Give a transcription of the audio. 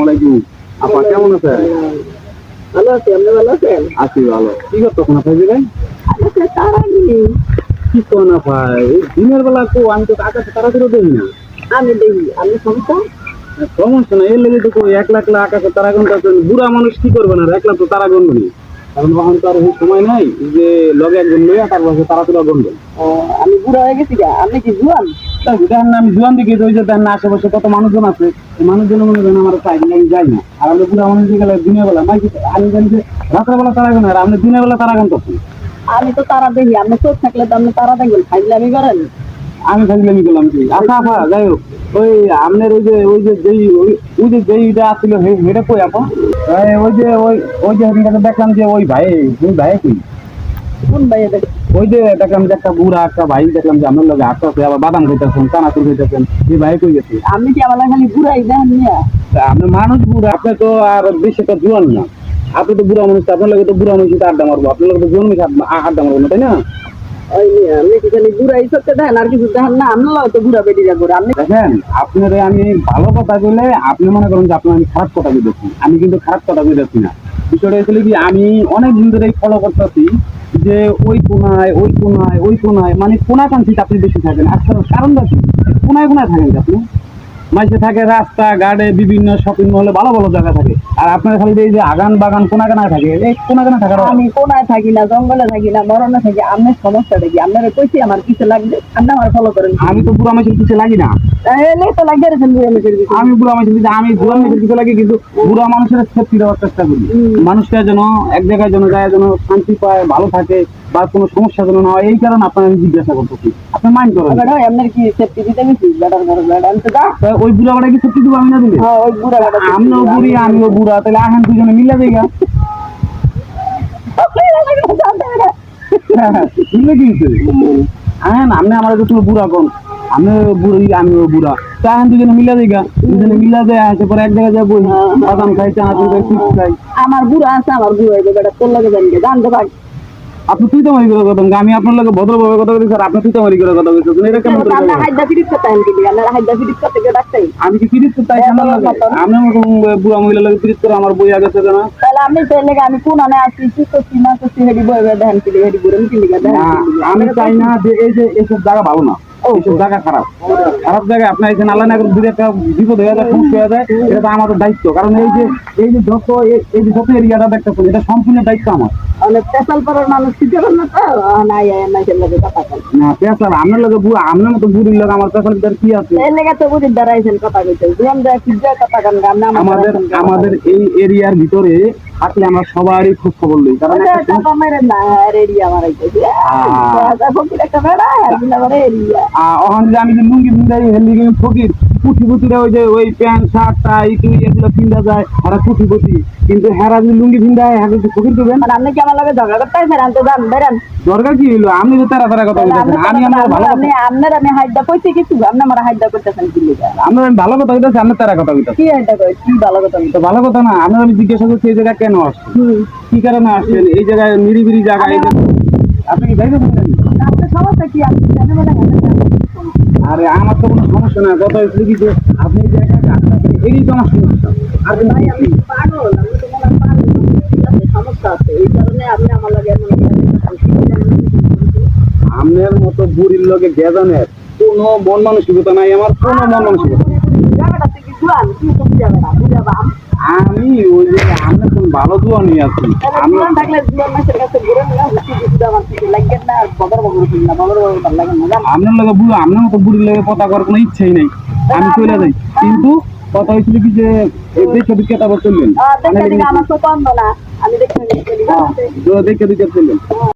আসসালামু আপা কেমন আছেন? ভালো আছি, আপনি ভালো আছেন? আছি ভালো। কি করতেছেন আপা দিলেন? আচ্ছা, তারা কি? কি কোন আপা এই দিনের বেলা তো আমি তো আকাশে তারা তুলে দেই না। আমি দেখি, আপনি সমস্যা? সমস্যা না এর লেগে তো 1 লাখ আকাশে তারা গুনতেছেন। বুড়া মানুষ কি করবে না 1 লাখ তো তারা গুনবেনি। কারণ তখন তো আর এই সময় নাই যে লগে একজন লইয়া তারপর তারা তুলা গুনবেন। আমি বুড়া হয়ে গেছি গা, আপনি কি জুয়ান? দেখেন না আমি জোয়ান দিকে ওই যে দেন না আশেপাশে কত মানুষজন আছে এই মানুষজন মনে করেন আমার সাইড আমি যাই না। আর আমরা বুড়া মানুষ গেলে দিনের বেলা মাইকে আমি জানি যে রাতের বেলা তারা গুন আর আপনি দিনের বেলা তারা গুনতেছেন। আমি তো তারা দেখি, আপনি চোখ থাকলে তো আপনি তারা দেখবেন, খাইলে আমি করেন। আমি থাকলে করলাম কি আচ্ছা আপা যাই হোক ওই আপনার ওই যে যেই ওই যে যেইটা আসছিল হেটা কই আপা ওই যে হেদিনটাতে দেখলাম যে ওই ভাই কই কোন ভাই এটা? ওই যে দেখলাম যে একটা বুড়া একটা ভাই দেখলাম যে আপনার লগে আসতেছে আবার বাদাম খাইতেছেন চানাচুর খাইতেছেন এই ভাই কই গেছে? আপনি কি আমার খালি বুড়াই দেন নিয়া? আপনি মানুষ বুড়া আপনি তো আর বেশি তো জোয়ান না। আপনি তো বুড়া মানুষ আপনার লগে তো বুড়া মানুষ আড্ডা মারবো আপনার লগে তো জোয়ান মানুষ আড্ডা মারবো না তাই না? ওই নিয়া, আপনি কি খালি বুড়াই সত্যি দেখেন আর কিছু দেখেন না? আপনার তো বুড়া বেটিরা করে আপনি। দেখেন আপনারে আমি ভালো কথা বলে আপনি মনে করেন যে আপনার আমি খারাপ কথা বলতেছি আমি কিন্তু খারাপ কথা বলতেছি না। বিষয়টা হয়েছিল কি আমি অনেক দিন ধরে ফলো করতেছি যে ওই কোনায় মানে কোনাকাঙ্ক্ষিত আপনি বেশি থাকেন আসলে কারণটা কি কোনায় থাকেন যে আপনি মাঝে থাকে রাস্তা ঘাটে বিভিন্ন শপিং মলে ভালো ভালো জায়গা থাকে আর আপনার খালি এই যে আগান বাগান কোনাকানায় থাকে এই কোনাকানা থাকার আমি কোনায় থাকি না, জঙ্গলে থাকি না, মরণে থাকি। আপনার সমস্যাটা কি? আপনারা কইছি আমার কিছু লাগবে, আপনি আমার ফলো করেন। আমি তো বুড়া মানুষের কিছু লাগি না। এলে তো লাগিয়ে রেখেছেন বুড়া মেয়েদের কিছু। আমি বুড়া মানুষের কিছু আমি বুড়া মানুষের কিছু লাগে কিন্তু বুড়া মানুষের সেফটি দেওয়ার চেষ্টা করি মানুষটা যেন এক জায়গায় যেন যায় যেন শান্তি পায় ভালো থাকে বা কোনো সমস্যা যেন না হয় এই কারণে আপনার আমি জিজ্ঞাসা করতেছি আপনি মাইন্ড করেন আপনার কি সেফটি দিতে গেছি? বেটার বড় বেটা আমি তো যা। ওই বুড়া বাড়া কি সেফটি দিব আমি না দিলে হ্যাঁ, ওই বুড়া বেটা আমিও বুড়ি আমিও বুড়া তাহলে আহেন দুজনে মিলে দেগা মিলে দিয়েছে আহেন আপনি আমার তুমি বুড়া কোন আমি বুড়ি আমিও বুড়া তাহেন দুজনে মিলা দেগা দুজনে মিলা দেয় আসে পরে এক জায়গায় যাবো বাদাম খাই চানাচুর খাই চিপস খাই আমার বুড়া আছে, আমার বুড়া হইবে বেটা তোর লাগে জানি জানতে পারি। আপনি তুই তো মারি করে কথা আমি আপনার লোক ভদ্রভাবে কথা বলি স্যার আপনি তুই তো মারি করে কথা বলছেন এটা কেমন করে আমরা হাইদা ফিরিত করতে আন কি আমরা হাইদা ফিরিত করতে গিয়ে ডাকতাই। আমি কি ফিরিত তাই আমার লাগে আমি বুড়া মহিলা লাগে ফিরিত করে আমার বই আগেছে না তাহলে আপনি তো লেগে আমি কোন আনে আসি কি করছি না করছি হেডি বই দেখেন কি হেডি বই কি লিখা দেখেন। আমি চাই না যে এই যে এইসব জায়গা ভালো না এইসব জায়গা খারাপ খারাপ জায়গায় আপনার এখানে আল্লাহ না করে দূরে একটা বিপদ হয়ে যায় সমস্যা হয়ে যায় এটা তো আমাদের দায়িত্ব কারণ এই যে যত এরিয়াটা দেখতেছেন এটা সম্পূর্ণ দায়িত্ব আমার অনেক পেশাল পড়ার মানুষ কি করেন না তো নাই নাই লাগে কথা বলেন না পেশাল আপনার লগে বুড়া আপনার মতো বুড়ির লগে আমার পেশাল কি আছে এই লেগে তো বুঝি দাঁড়াইছেন কথা কইতে দিলাম দা কি যা কথা কান গান আমাদের এই এরিয়ার ভিতরে থাকলে আমরা সবারই খোঁজ খবর লই কারণ কথা মেরে না এরিয়া মারাইতেছি আচ্ছা ফকির একটা বেড়া আর দিলা মানে এরিয়া ওখানে যে আমি যে লুঙ্গি ভিন্দাই হেলি ফকির পুঁথিরা ওই যে ওই প্যান্ট শার্ট টাই এগুলো ভিন্দা যায় আর পুঁথি কিন্তু হেরা যদি লুঙ্গি ভিন্দায় হ্যাঁ ফকির করবেন আর আপনি কি আমার লগে ঝগড়া করতে আছেন? আমি তো জান বেরেন দরকার কি হইলো আপনি তো তারা কথা বলতেছেন আমি আমার ভালো কথা আপনার আমি হাইদা কইছি কিছু আপনি আমার হাইদা করতেছেন কি লিগা? আমরা ভালো কথা বলতেছি আপনি তারা কথা বলতেছেন কি হাইদা কই কি ভালো কথা তো ভালো কথা না আমি জিজ্ঞাসা করছি এই জায়গায় কেন আসছেন কি কারণে আসছেন এই জায়গায় নিরিবিলি জায়গায় আপনি কি যাইতে পারেন আপনার সমস্যা কি? আপনি জানেন না আরে আমার তো কোনো সমস্যা না কথা হচ্ছে কি যে আপনি এই জায়গায় আসছেন এই তো আমার সমস্যা আর ভাই আমি পাগল, আমি তো মনে পাগল, সমস্যা আছে এই কারণে আপনি আমার লগে এমন আপনার মতো বুড়ির লগে গেজানের কোনো মন মানসিকতা নাই আমার কোনো মন মানসিকতা জায়গাটা থেকে জুয়ান কি করতে যাবে না বুঝাবা আমি ওই যে আপনার কোন ভালো জুয়া নিয়ে আছি আমি জুয়ান থাকলে জুয়ান মাসের কাছে ঘুরে না কিছু আমার কিছু লাগেন না আর বদর বদর না বদর বদর লাগেন না আপনার লগে বুড়ো আপনার মতো বুড়ির লগে কথা করার কোনো ইচ্ছেই নেই আমি চলে যাই কিন্তু কথা হয়েছিল কি যে দেখে দেখে তারপর চললেন দেখে আমার তো বন্ধ না আমি দেখে দেখে চললেন